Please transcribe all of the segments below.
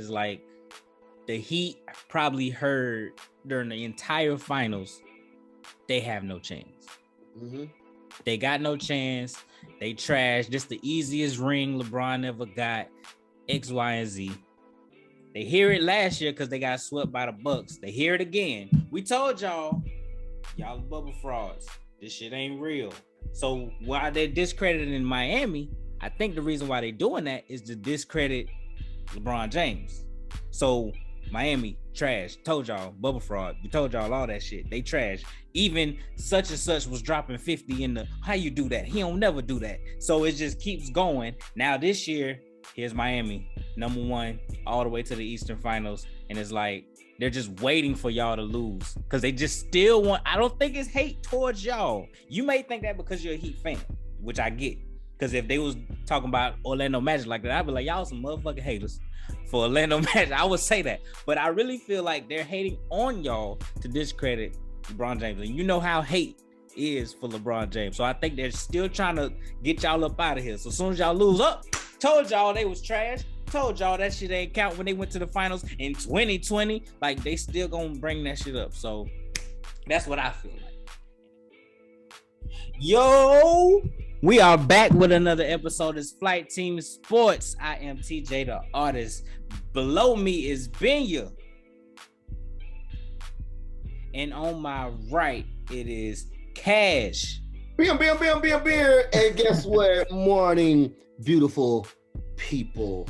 is like the Heat probably heard during the entire finals, they have no chance. Mm-hmm. They got no chance. They trash. This the easiest ring LeBron ever got. X, Y, and Z. They hear it last year because they got swept by the Bucks. They hear it again. We told y'all bubble frauds. This shit ain't real. So while they're discredited in Miami, I think the reason why they're doing that is to discredit LeBron James. So Miami, trash. Told y'all, bubble fraud. We told y'all all that shit. They trash. Even such and such was dropping 50 in the, how you do that? He don't never do that. So it just keeps going. Now this year, here's Miami, number one, all the way to the Eastern Finals. And it's like, they're just waiting for y'all to lose because they just still want, I don't think it's hate towards y'all. You may think that because you're a Heat fan, which I get. Because if they was talking about Orlando Magic like that, I'd be like, y'all some motherfucking haters for Orlando Magic. I would say that. But I really feel like they're hating on y'all to discredit LeBron James. And you know how hate is for LeBron James. So I think they're still trying to get y'all up out of here. So as soon as y'all lose up, told y'all they was trash. Told y'all that shit ain't count when they went to the finals in 2020. Like, they still gonna bring that shit up. So that's what I feel like. Yo, we are back with another episode of Flight Team Sports. I am TJ the artist. Below me is Benya. And on my right, it is Cash. Beer. And guess what? Morning, beautiful people.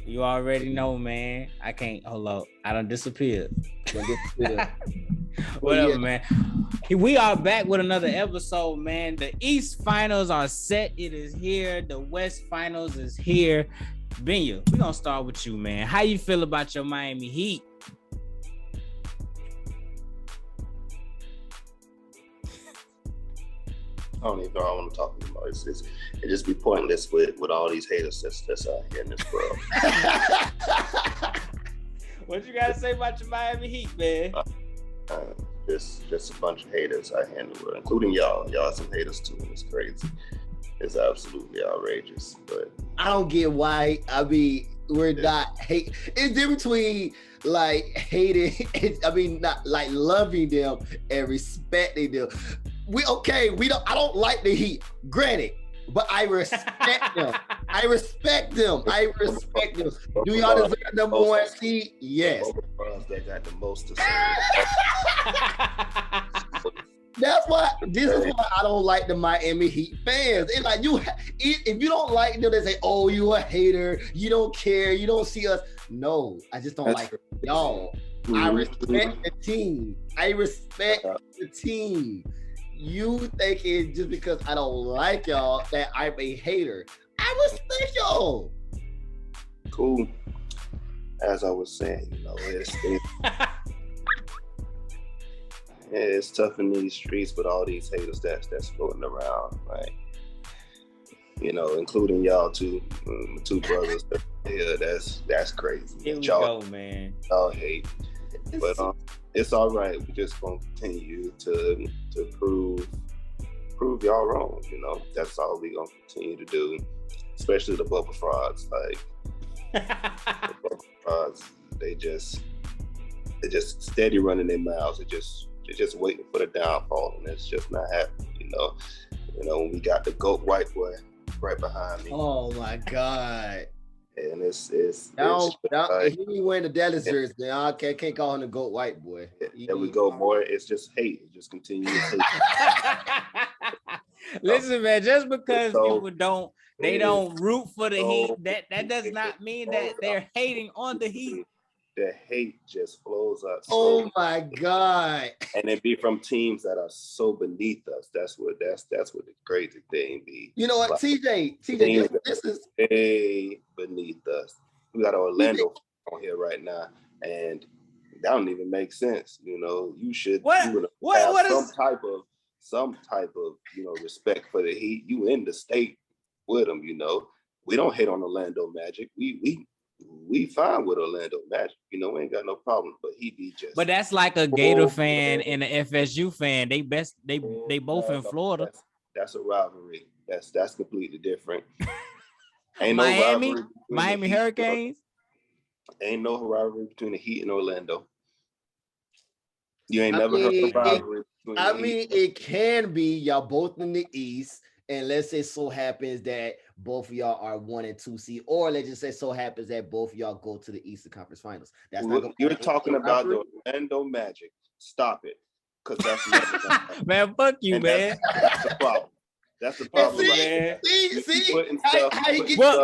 You already know, man. I can't hold up. I done disappeared. What up, man? We are back with another episode, man. The East Finals are set. It is here. The West Finals is here. Benya, we're gonna start with you, man. How you feel about your Miami Heat? I don't even know what I want to talk about. It just be pointless with all these haters that's out here in this world. What you gotta say about your Miami Heat, man? Just a bunch of haters out here in the world, including y'all. Y'all some haters too. It's crazy. It's absolutely outrageous. But I don't get why. I mean, we're not hate. It's different between like hating. Not like loving them and respecting them. We don't. I don't like the Heat. Granted, but I respect them. I respect them. Do y'all deserve number one seed? Yes. That got the most to say. That's why. This is why I don't like the Miami Heat fans. It's like if you don't like them, they say, "Oh, you a hater. You don't care. You don't see us." No, I just don't like y'all. I respect the team. You think it's just because I don't like y'all that I'm a hater. I respect y'all. Cool. As I was saying, it's tough in these streets with all these haters that's floating around, right? Including y'all two, two brothers. Yeah, that's crazy. Here we go, man. Y'all hate, but it's all right. We're just gonna continue to prove y'all wrong. That's all we're gonna continue to do. Especially the bubble frauds. Like the bubble frauds, they just steady running their mouths. They're just waiting for the downfall, and it's just not happening. When we got the GOAT white boy right behind me. Oh my God. And it's he be wearing the Dallas jersey. I can't call him the GOAT white boy. There we go, boy. It's just hate. It just continues hate. Listen, man, just because people don't root for the Heat, that does not mean that they're hating on the Heat. The hate just flows up. Oh my God. And it be from teams that are so beneath us. That's what the crazy thing be. You know what, like, TJ, this is way beneath us. We got Orlando on here right now, and that don't even make sense. You should have some type of respect for the Heat. You in the state with them. We don't hate on Orlando Magic. We fine with Orlando Magic. We ain't got no problem. But he be just. But that's like a Gator fan and an FSU fan. They both in Florida. That's a rivalry. That's completely different. Ain't Miami no rivalry. Hurricanes. Ain't no rivalry between the Heat and Orlando. You ain't never heard of rivalry between the Heat. It can be y'all both in the East, and let's say so happens that both of y'all are 1 and 2 seed, or let's just say so happens that both of y'all go to the Eastern Conference Finals. That's not You're talking about the Orlando Magic. Stop it, because that's never man. Fuck you, and man. That's the problem. That's the problem, man.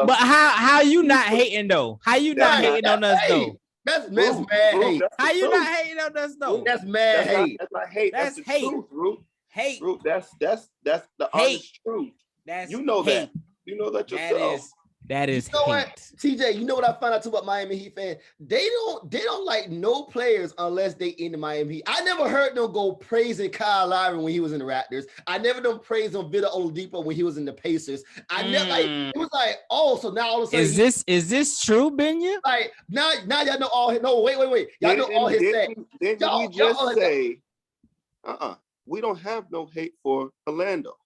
But how you not hating though? How you not hating on us though? That's mad hate. How you not hating on us though? That's mad hate. That's not hate. That's the hate. Truth, Root. Hate. Root. That's the honest truth. That's you know hate. that. You know that yourself. That is you know hate. What? TJ, you know what I found out too about Miami Heat fans? They don't like no players unless they in the Miami Heat. I never heard them go praising Kyle Lowry when he was in the Raptors. I never them praise on Victor Oladipo when he was in the Pacers. I never it was like, oh, so now all of a sudden is this true, Benya? Like now y'all know all his wait. Y'all know all his stats. Didn't we just say we don't have no hate for Orlando.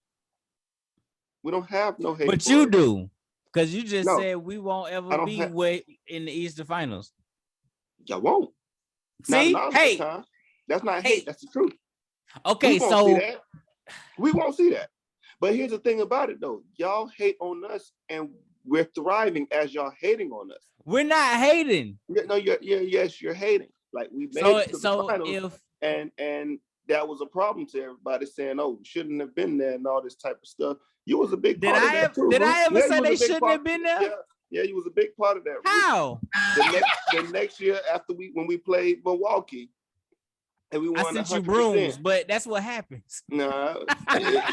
We don't have no hate. But you do. Because you just said we won't ever be in the Eastern Finals. Y'all won't. See? Hate. That's not hate. That's the truth. Okay, so we won't see that. But here's the thing about it, though. Y'all hate on us, and we're thriving as y'all hating on us. We're not hating. No, you're hating. Like we made it to the finals, and that was a problem to everybody saying, "Oh, we shouldn't have been there," and all this type of stuff. You was a big part of that too. Did I ever say they shouldn't have been there? Yeah, you was a big part of that. How? The next year after when we played Milwaukee, and we won. I sent 100%. You brooms, but that's what happens. Nah,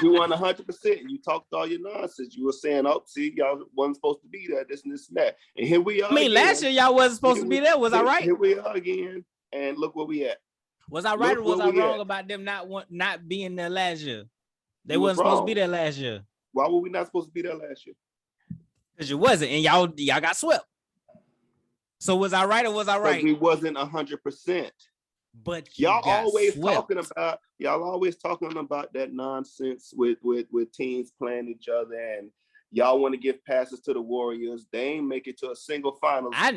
we won 100%. You talked all your nonsense. You were saying, "Oh, see, y'all wasn't supposed to be there. This and this and that." And here we are. I mean, last year y'all wasn't supposed to be there. Was I right? Here we are again, and look where we at. Was I right or was I wrong about them not being there last year? They wasn't supposed to be there last year. Why were we not supposed to be there last year? Because you wasn't, and y'all got swept. So was I right or was I right? We wasn't 100%. But y'all always talking about that nonsense with teams playing each other, and y'all want to give passes to the Warriors. They ain't make it to a single final. I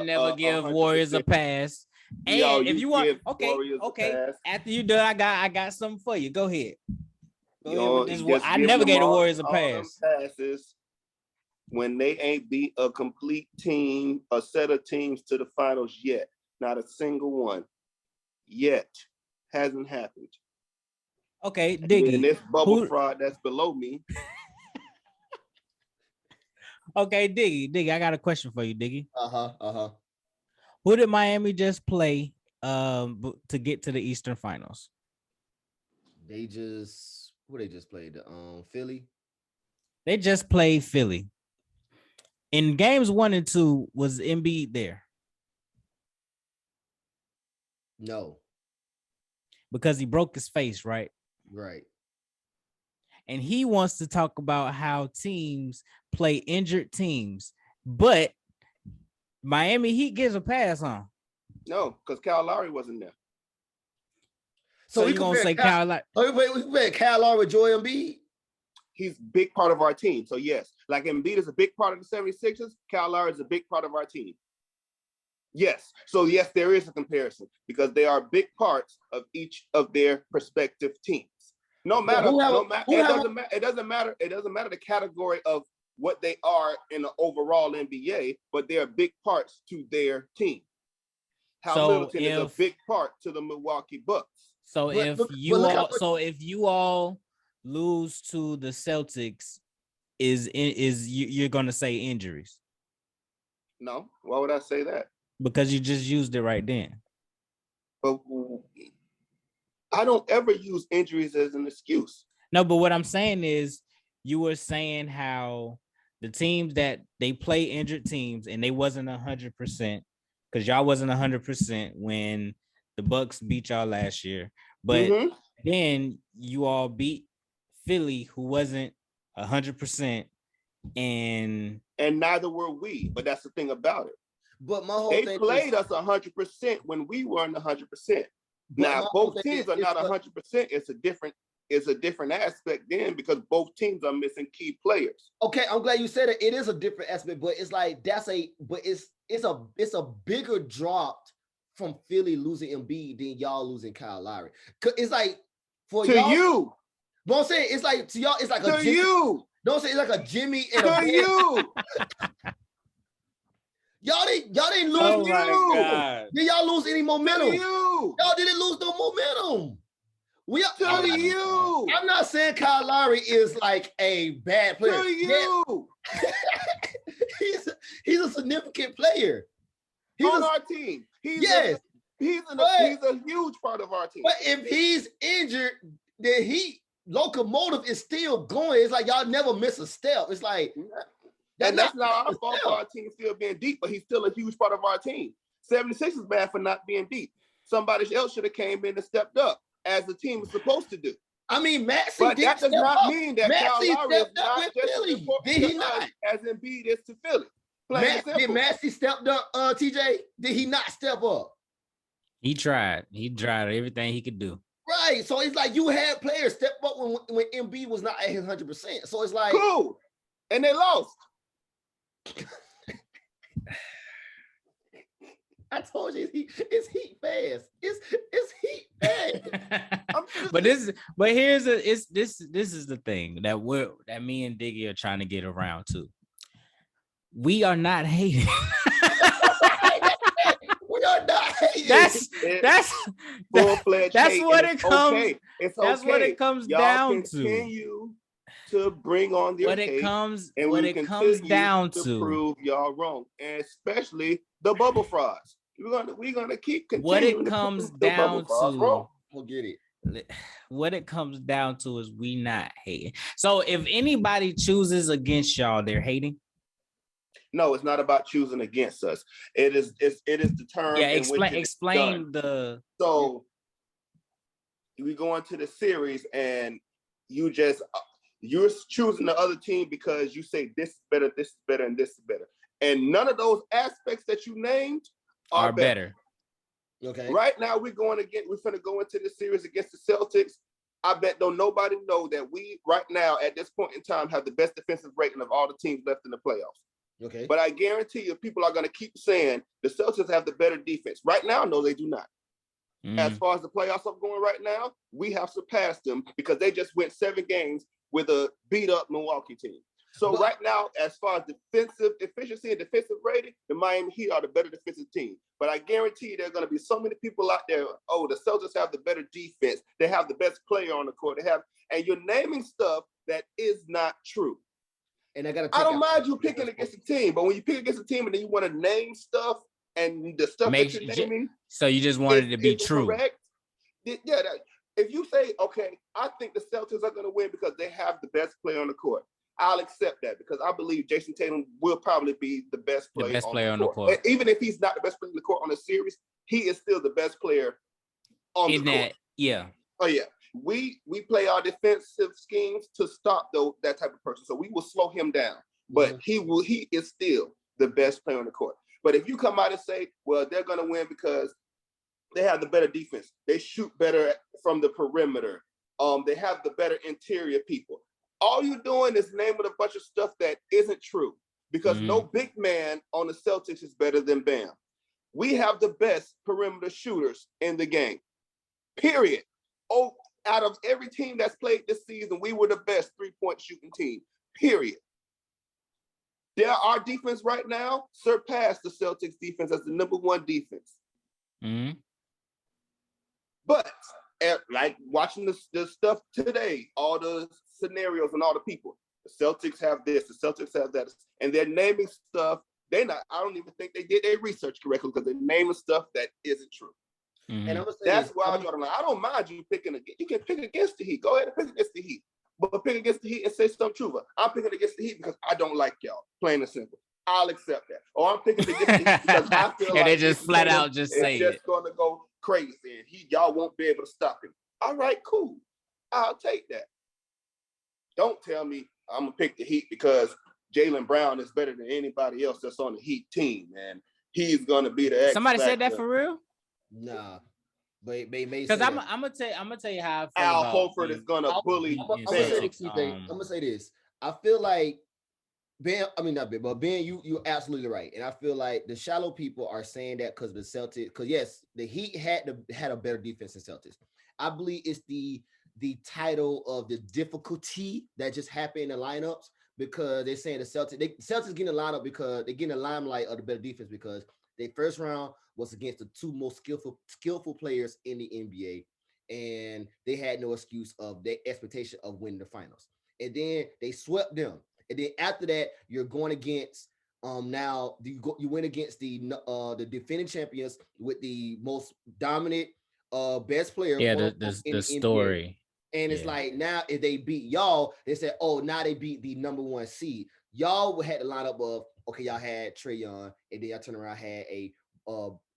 never give Warriors a pass. And if you want, okay. After you done, I got something for you. Go ahead. I never gave the Warriors a pass. Passes when they ain't beat a complete team, a set of teams to the finals yet. Not a single one yet. Hasn't happened. Okay, Diggy. And this bubble fraud that's below me. Okay, Diggy, I got a question for you, Diggy. Who did Miami just play to get to the Eastern Finals? They just played? Philly. They just played Philly. In games 1 and 2, was Embiid there? No. Because he broke his face, right? Right. And he wants to talk about how teams play injured teams, but Miami Heat gives a pass, huh? No, because Kyle Lowry wasn't there. So you gonna say Kyle Lowry? Wait, we compare Kyle Lowry with Joel Embiid? He's a big part of our team. So yes, like Embiid is a big part of the 76ers, Kyle Lowry is a big part of our team. Yes. So yes, there is a comparison because they are big parts of each of their respective teams. It doesn't matter the category of what they are in the overall NBA, but they are big parts to their team. Middleton is a big part to the Milwaukee Bucks. So if you all lose to the Celtics, you're gonna say injuries? No. Why would I say that? Because you just used it right then. But I don't ever use injuries as an excuse. No, but what I'm saying is you were saying how the teams that they play injured teams and they wasn't 100% because y'all wasn't 100% when the Bucks beat y'all last year. But then you all beat Philly, who wasn't 100%, and neither were we. But that's the thing about it. But my whole they played us 100% when we weren't 100%. Now both teams are not 100%. It's a different is a different aspect then because both teams are missing key players. Okay, I'm glad you said it. It is a different aspect, but it's like it's a bigger drop from Philly losing Embiid than y'all losing Kyle Lowry. It's like for to y'all, you. But I'm saying it's like to y'all, it's like to a Jimmy, you. Don't say it's like a Jimmy and to you. Y'all didn't lose. Oh my God. Did y'all lose any momentum? To you. Y'all didn't lose no momentum. You. I'm not saying Kyle Lowry is like a bad player. To you. He's a significant player. He's on our team. He's a huge part of our team. But if he's injured, the locomotive is still going. It's like y'all never miss a step. It's like that's not our fault for our team still being deep, but he's still a huge part of our team. 76 is bad for not being deep. Somebody else should have came in and stepped up as the team is supposed to do. I mean, Maxey but that does not mean that Maxey Kyle Lowry is not with just Philly. as important Did he not? as Embiid is to Philly. Did Maxey stepped up, TJ? Did he not step up? He tried. He tried everything he could do. Right. So it's like you had players step up when Embiid was not at his 100%. So it's like cool. And they lost. I told you it's heat fast. It's heat fast. This is the thing that me and Diggy are trying to get around to. We are not hating. We are not hating. That's full-fledged. That's what it comes. Okay. It's that's okay. what it comes Y'all down continue to bring on their what it case, comes and what we it comes down to prove y'all wrong, and especially the bubble frauds. We're gonna keep continuing what it comes down to. We'll get it. What it comes down to is we not hating. So if anybody chooses against y'all, they're hating. No, it's not about choosing against us. It is the term. Yeah, explain the. So we go into the series and you're choosing the other team because you say this is better, and this is better, and none of those aspects that you named are better. Okay. Right now we're going to go into the series against the Celtics. I bet don't nobody know that we right now at this point in time have the best defensive rating of all the teams left in the playoffs. Okay. But I guarantee you people are going to keep saying the Celtics have the better defense. Right now, no, they do not. As far as the playoffs are going right now, we have surpassed them because they just went 7 games with a beat-up Milwaukee team. So right now, as far as defensive efficiency and defensive rating, the Miami Heat are the better defensive team. But I guarantee you there are going to be so many people out there, oh, the Celtics have the better defense. They have the best player on the court. And you're naming stuff that is not true. And I don't mind you picking against the team, but when you pick against the team and then you want to name stuff and the stuff that you're naming, so you just wanted it to be true. Correct. Yeah. If you say, okay, I think the Celtics are going to win because they have the best player on the court, I'll accept that because I believe Jason Tatum will probably be the best player on the court. And even if he's not the best player on the court on the series, he is still the best player on the court. Yeah. Oh yeah. We play our defensive schemes to stop that type of person. So we will slow him down. But he is still the best player on the court. But if you come out and say, well, they're gonna win because they have the better defense, they shoot better from the perimeter, they have the better interior people. All you're doing is naming a bunch of stuff that isn't true because no big man on the Celtics is better than Bam. We have the best perimeter shooters in the game. Period. Oh, out of every team that's played this season, we were the best 3-point shooting team. Period. Our defense right now surpassed the Celtics defense as the #1 defense. But like watching the stuff today, all the scenarios and all the people, the Celtics have this, the Celtics have that, and they're naming stuff. I don't even think they did their research correctly because they're naming stuff that isn't true. And that's why I don't mind you picking against. You can pick against the Heat. Go ahead and pick against the Heat. But pick against the Heat and say something true. I'm picking against the Heat because I don't like y'all. Plain and simple. I'll accept that. Or I'm picking against the Heat because I feel like they just flat out just say it's just gonna go crazy and y'all won't be able to stop him. All right, cool. I'll take that. Don't tell me I'm gonna pick the Heat because Jaylen Brown is better than anybody else that's on the Heat team, and he's gonna be the X Somebody factor. said that for real? Nah. But they may Because say I'm gonna tell you how I feel Al about Horford is gonna bully. I'm gonna say this, TJ. I'm gonna say this. I feel like Ben, I mean not Ben, but Ben, you're absolutely right. And I feel like the shallow people are saying that because the Celtics, because yes, the Heat had a better defense than Celtics. I believe it's the title of the difficulty that just happened in the lineups because they're saying the Celtics getting a lineup because they're getting a limelight of the better defense because their first round was against the two most skillful players in the NBA. And they had no excuse of their expectation of winning the finals. And then they swept them. And then after that, you're going against now you win against the defending champions with the most dominant best player yeah, quote, in the the NBA. story. And it's like now if they beat y'all, they said, oh, now they beat the number one seed. Y'all had the lineup of okay, y'all had Trae Young, and then y'all turn around had a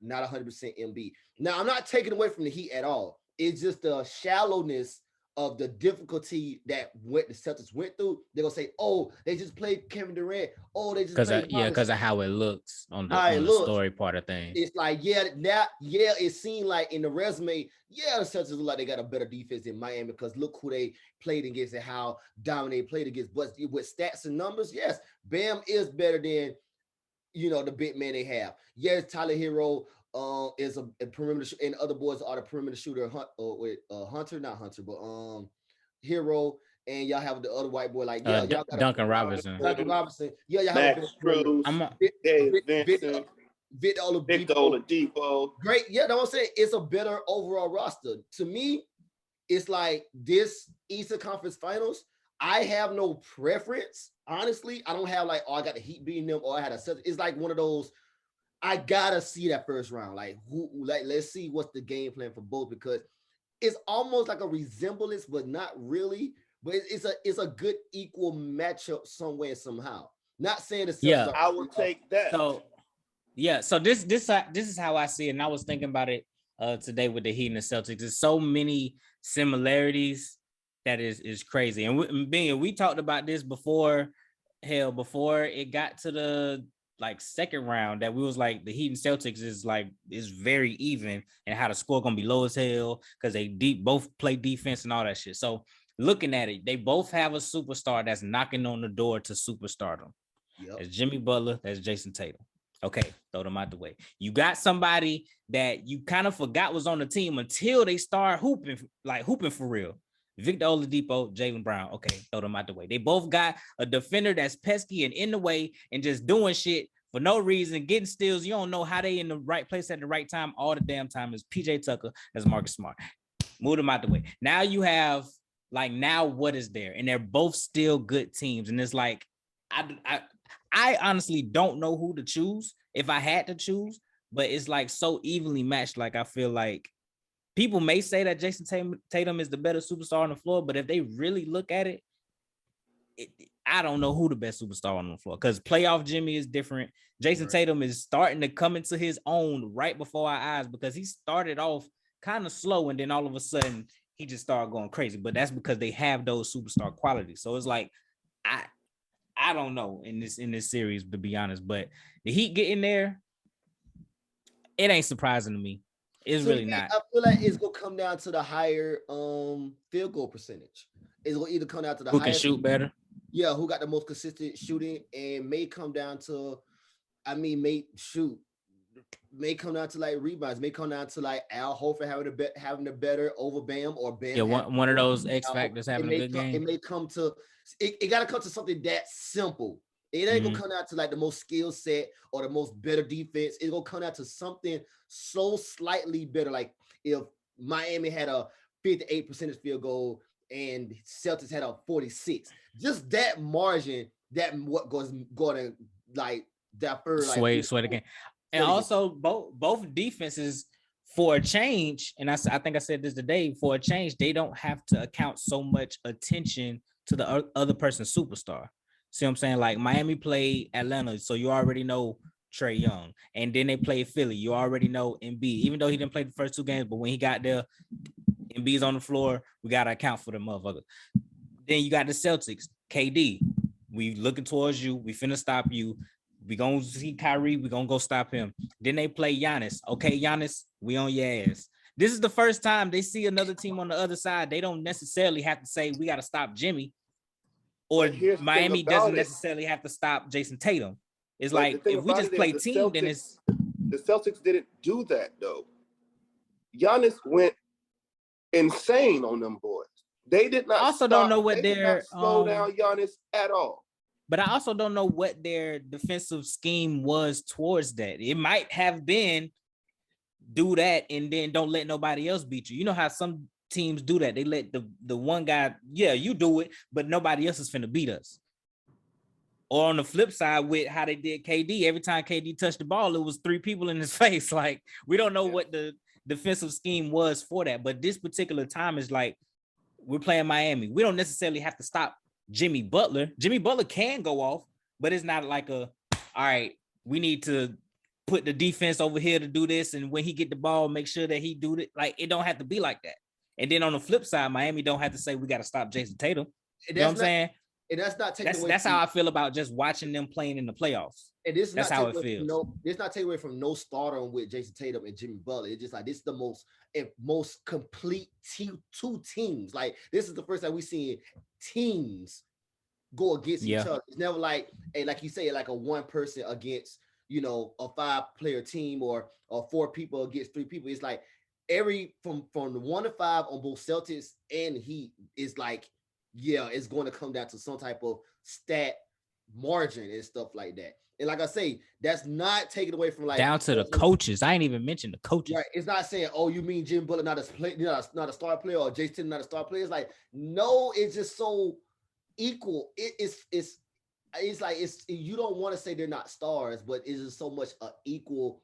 not 100% MB. Now I'm not taking away from the Heat at all. It's just the shallowness of the difficulty that what the Celtics went through. They're gonna say, "Oh, they just played Kevin Durant. Oh, they just played because of how it looks on the story part of things." It's like it seemed like in the resume, the Celtics look like they got a better defense than Miami because look who they played against and how dominant they played against. But with stats and numbers, yes, Bam is better than the big man they have. Yes, Tyler Hero is a perimeter and other boys are the perimeter shooter Hunter, not Hunter, but Hero, and y'all have the other white boy like y'all got Duncan Robinson. Y'all have Max Cruz, Dave Vincent, Victor Oladipo. Great, that's what I'm saying. It's a better overall roster. To me, it's like this Eastern Conference Finals. I have no preference. Honestly, I don't have like, I got the Heat beating them, or I had a set. It's like one of those. I gotta see that first round. Let's see what's the game plan for both because it's almost like a resemblance, but not really. But it's a good equal matchup somewhere somehow. Not saying the Celtics I will take that. So this is how I see it, and I was thinking about it today with the Heat and the Celtics. There's so many similarities that is crazy, and we talked about this before it got to the second round that we was like the Heat and Celtics is very even and how the score gonna be low as hell because they both play defense and all that shit. So looking at it, they both have a superstar that's knocking on the door to superstardom. Yep. That's Jimmy Butler, that's Jason Tatum. Okay, throw them out the way. You got somebody that you kind of forgot was on the team until they start hooping for real. Victor Oladipo, Jaylen Brown. Okay, throw them out the way. They both got a defender that's pesky and in the way and just doing shit for no reason, getting steals. You don't know how they in the right place at the right time all the damn time. Is PJ Tucker, as Marcus Smart. Move them out the way. Now you have now what is there? And they're both still good teams. And it's like, I honestly don't know who to choose if I had to choose, but it's so evenly matched. I feel like people may say that Jason Tatum is the better superstar on the floor, but if they really look at it, I don't know who the best superstar on the floor because playoff Jimmy is different. Jason Tatum is starting to come into his own right before our eyes because he started off kind of slow and then all of a sudden he just started going crazy. But that's because they have those superstar qualities. So it's I don't know in this series, to be honest, but the Heat getting there, it ain't surprising to me. It's really not. I feel like it's gonna come down to the higher field goal percentage. It's gonna either come down to the who can shoot better. Yeah, who got the most consistent shooting, and may come down to, may come down to rebounds, may come down to Al Horford having a better over Bam or Bam. Yeah, one of those X factors having a good game. It may come to it got to come to something that simple. It ain't gonna come out to the most skill set or the most better defense. It's gonna come out to something so slightly better. Like if Miami had a 58% field goal and Celtics had a 46, just that margin, that what goes going to defer sway the game. And also both defenses, for a change, and I think I said this today, for a change, they don't have to account so much attention to the other person's superstar. See what I'm saying? Miami played Atlanta, so you already know Trae Young. And then they played Philly. You already know Embiid. Even though he didn't play the first two games, but when he got there, Embiid's on the floor. We got to account for the motherfucker. Then you got the Celtics. KD, we looking towards you. We finna stop you. We going to see Kyrie. We going to go stop him. Then they play Giannis. Okay, Giannis, we on your ass. This is the first time they see another team on the other side. They don't necessarily have to say we got to stop Jimmy, or Miami doesn't necessarily have to stop Jason Tatum. It's like if we just play team, then it's the Celtics didn't do that though. Giannis went insane on them boys. They did not. Also, don't know what their slow down Giannis at all. But I also don't know what their defensive scheme was towards that. It might have been do that and then don't let nobody else beat you. You know how some teams do that. They let the one guy, yeah, you do it, but nobody else is finna beat us. Or on the flip side with how they did KD, every time KD touched the ball, it was 3 people in his face. Like, we don't know what the defensive scheme was for that. But this particular time is like, we're playing Miami. We don't necessarily have to stop Jimmy Butler. Jimmy Butler can go off, but it's not like all right, we need to put the defense over here to do this, and when he get the ball, make sure that he do it. Like, it don't have to be like that. And then on the flip side, Miami don't have to say we got to stop Jason Tatum. You know what I'm saying? And that's not taking away. That's how I feel about just watching them playing in the playoffs. And this that's how it feels. It's not taking away from no starter with Jason Tatum and Jimmy Butler. It's just like this is the most complete two teams. Like, this is the first time we seen teams go against each other. It's never like, hey, like you say, like a one person against, you know, a 5-player team or 4 people against 3 people. It's like from 1 to 5 on both Celtics and Heat is like, yeah, it's going to come down to some type of stat margin and stuff like that. And like I say, that's not taken away from like down to the coaches. I ain't even mentioned the coaches. Right. It's not saying, oh, you mean Jim Butler not a star player or Jason not a star player. It's like, no, it's just so equal. It's like you don't want to say they're not stars, but it's just so much an equal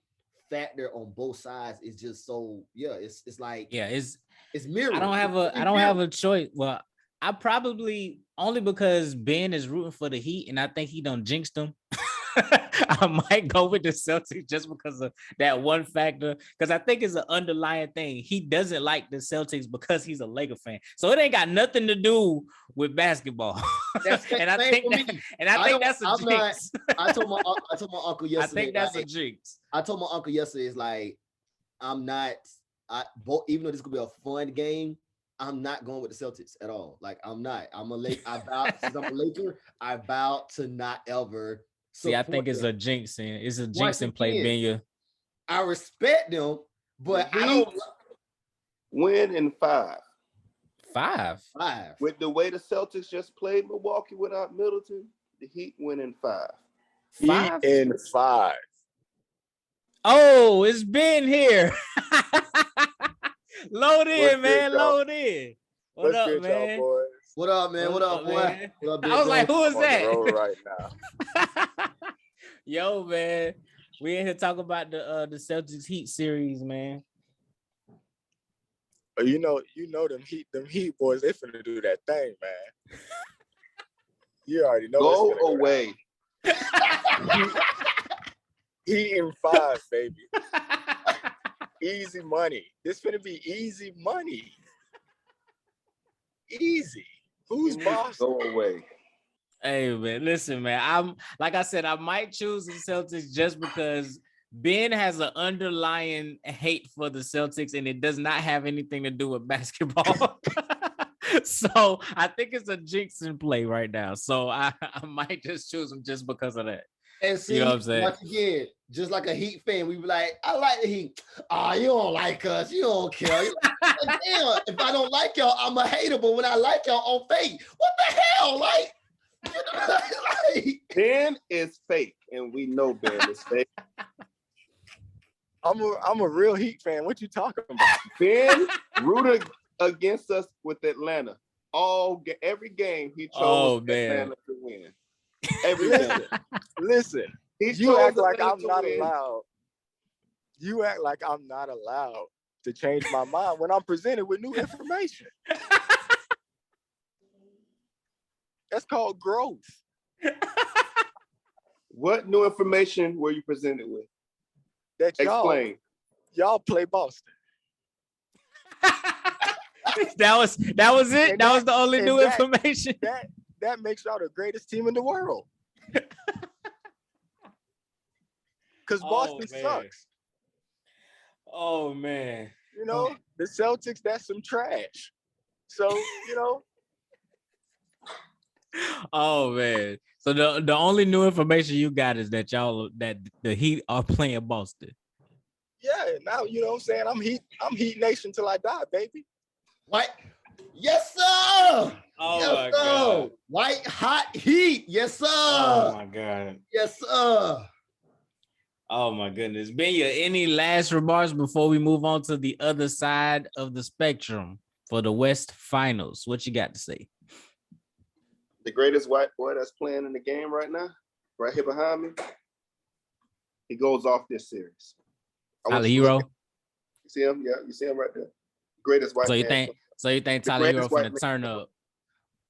factor on both sides. It's just so it's like it's mirrored. I don't have a choice. Well, I probably only because Ben is rooting for the Heat and I think he done jinxed them. I might go with the Celtics just because of that one factor, because I think it's an underlying thing. He doesn't like the Celtics because he's a Laker fan, so it ain't got nothing to do with basketball. And I think that's a jinx. I told my uncle yesterday. I think that's a jinx. I told my uncle yesterday, it's like, I'm not. Even though this could be a fun game, I'm not going with the Celtics at all. Like, I'm not. I'm a Laker. Since I'm a Laker, I vow to not ever. See, I think it's a jinxing. It's a jinxing play, Benya. I respect them, but I don't win in 5. 5. With the way the Celtics just played Milwaukee without Middleton, the Heat win in 5. 5 in 5. Oh, it's been here. Load in, man. Load in. What up, man? Boys? What up, man? What up, boy? What up, I was like, who is that? On the road right now. Yo, man. We in here talking about the Celtics Heat series, man. You know them Heat boys, they finna do that thing, man. You already know. Go away. Heat in 5, baby. Easy money. This finna be easy money. Easy. Who's boss? Go away. Hey, man, listen, man. I'm like I said, I might choose the Celtics just because Ben has an underlying hate for the Celtics, and it does not have anything to do with basketball. So I think it's a jinx in play right now. So I might just choose him just because of that. And see, you know what I'm saying? Once again, just like a Heat fan, we be like, I like the Heat. You don't like us. You don't care. Like, damn, if I don't like y'all, I'm a hater. But when I like y'all on fake, what the hell? Like, you know, like, Ben is fake, and we know Ben is fake. I'm a real Heat fan. What you talking about? Ben rooted against us with Atlanta. Every game he chose Atlanta to win. Listen. You act like I'm not allowed. You act like I'm not allowed to change my mind when I'm presented with new information. That's called growth. What new information were you presented with? That Explain. Y'all play Boston. That was it. And that was the only new information. That makes y'all the greatest team in the world. Because Boston sucks. Oh man. You know, the Celtics, that's some trash. So, you know. Oh man. So the only new information you got is that the Heat are playing Boston. Yeah, now you know what I'm saying. I'm Heat Nation till I die, baby. What? Yes, sir. Oh yes, my sir. God. White hot heat. Yes, sir. Oh my God. Yes, sir. Oh my goodness. Benya, any last remarks before we move on to the other side of the spectrum for the West Finals? What you got to say? The greatest white boy that's playing in the game right now, right here behind me, he goes off this series. Tyler Hero. You see him? Yeah, you see him right there. Greatest white man. So you think Tyler Hero finna turn up?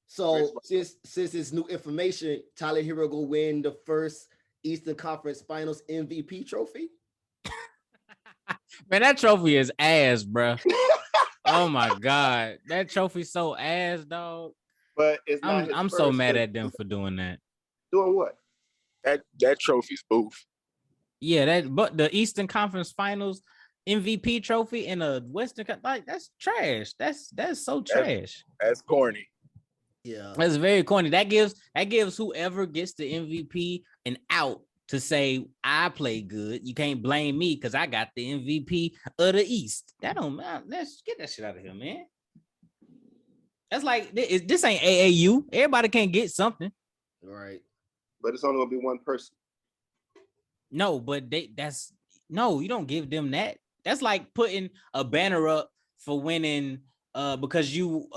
So since it's new information, Tyler Hero will win the first Eastern Conference Finals MVP trophy. Man, that trophy is ass, bro. Oh my God, that trophy's so ass, dog. But it's not. I'm so mad at them for doing that. Doing what? That trophy's boof. Yeah, but the Eastern Conference Finals MVP trophy in a Western, like that's trash. That's so trash. That's corny. Yeah, that's very corny. That gives whoever gets the MVP an out to say I play good. You can't blame me because I got the MVP of the East. That don't matter. Let's get that shit out of here, man. That's like this ain't AAU. Everybody can't get something, right? But it's only gonna be one person. No, but you don't give them that. That's like putting a banner up for winning because you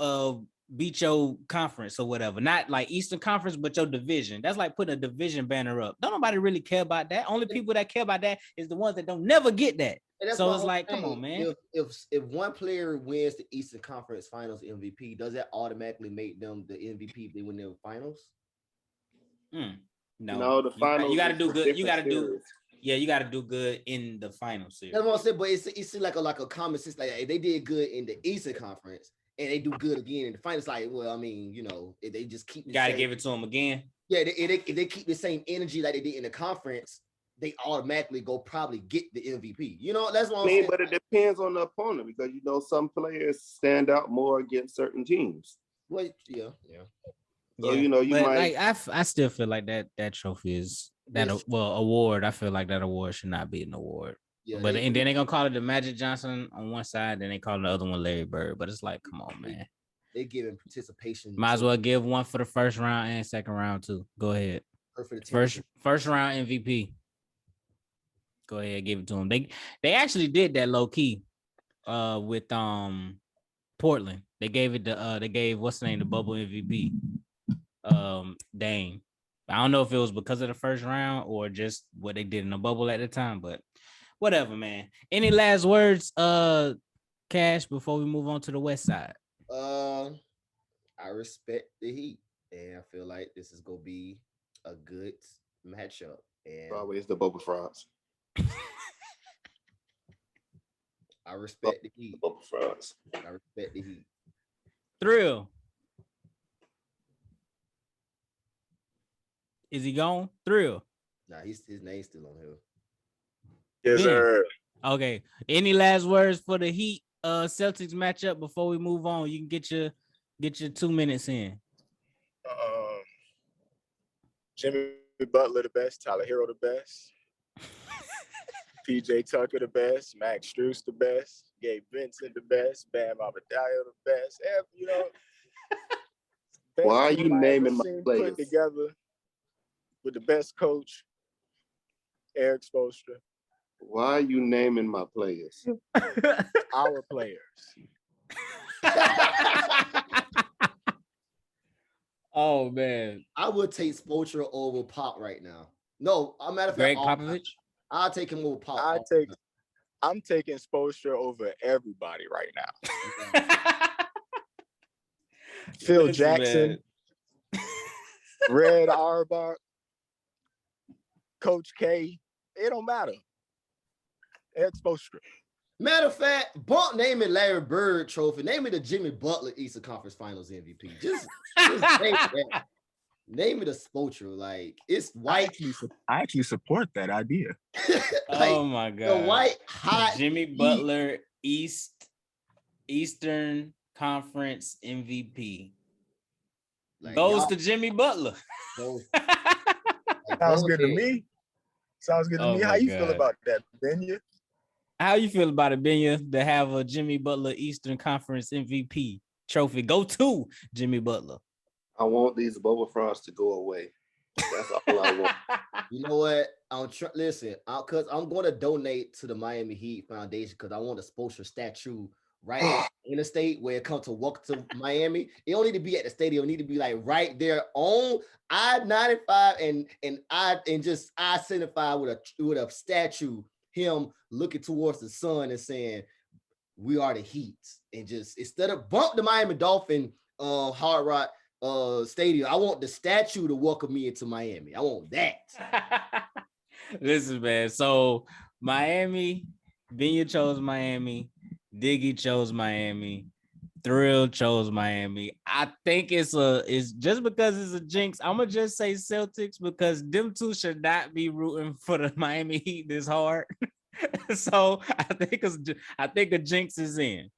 beat your conference or whatever. Not like Eastern Conference, but your division. That's like putting a division banner up. Don't nobody really care about that. Only people that care about that is the ones that don't never get that. So it's like, come on, man. If one player wins the Eastern Conference Finals MVP, does that automatically make them the MVP if they win their finals? No, the finals. You got to do good. You got to do. Yeah, you got to do good in the final series. That's what I'm saying. But it's like a common sense. Like if they did good in the Eastern Conference and they do good again in the finals, like, well, I mean, you know, if they just keep. Got to give it to them again. Yeah, if they keep the same energy like they did in the conference, they automatically probably get the MVP. You know, that's what I'm saying. But it depends on the opponent because you know some players stand out more against certain teams. Well, yeah. So you know, might. Like I still feel like that trophy is award. I feel like that award should not be an award. Yeah, but then they're gonna call it the Magic Johnson on one side, then they call the other one Larry Bird. But it's like, come on, man. They giving participation. Might as well give one for the first round and second round too. Go ahead. First round MVP. Go ahead, give it to them. They actually did that low key with Portland. They gave what's the name, the bubble MVP. Dame. I don't know if it was because of the first round or just what they did in the bubble at the time, but whatever, man. Any last words, Cash, before we move on to the West side? I respect the Heat, and I feel like this is gonna be a good matchup. And always the bubble frogs. I respect the Heat. Bubble frogs. I respect the Heat. Thrill. Is he gone? Thrill. Nah, his name's still on here. Yes, sir. Okay. Any last words for the Heat Celtics matchup before we move on? You can get your 2 minutes in. Jimmy Butler the best, Tyler Hero the best, PJ Tucker the best, Max Strus the best, Gabe Vincent the best, Bam Adebayo the best. You know. Why are you naming my players? Put together with the best coach, Eric Spoelstra. Why are you naming my players? Our players. Oh man, I would take Spoelstra over Pop right now. No, I'm matter of Greg fact, Popovich. I'll take him over Pop. I'm taking Spoelstra over everybody right now. Phil Jackson, Red Auerbach, Coach K. It don't matter. Eric Spoelstra. Matter of fact, bump name it Larry Bird trophy. Name it the Jimmy Butler Eastern Conference Finals MVP. Just name that. Name it a Spoelstra. Like it's white. I actually support that idea. Like, oh my god. The white hot Jimmy Butler East Eastern Conference MVP Like goes y'all, to Jimmy Butler. those, Sounds go good to ahead. me. Sounds good to Oh me. How my you feel God. about that, Benya? How you feel about it, Benya, to have a Jimmy Butler Eastern Conference MVP trophy go to Jimmy Butler? I want these bubble frosts to go away. That's all I want. You know what? Listen, because I'm going to donate to the Miami Heat Foundation because I want a Spoelstra statue right there in the state where it comes to walk to Miami. It don't need to be at the stadium. It need to be like right there on I-95 and I-75 with a statue, him looking towards the sun and saying, "We are the Heat," and just instead of bump the Miami Dolphin Hard Rock stadium, I want the statue to welcome me into Miami. I want that. Listen, man. So Miami, Benya chose Miami, Diggy chose Miami, Thrill chose Miami. I think it's just because it's a jinx. I'm gonna just say Celtics because them two should not be rooting for the Miami Heat this hard. So I think a jinx is in.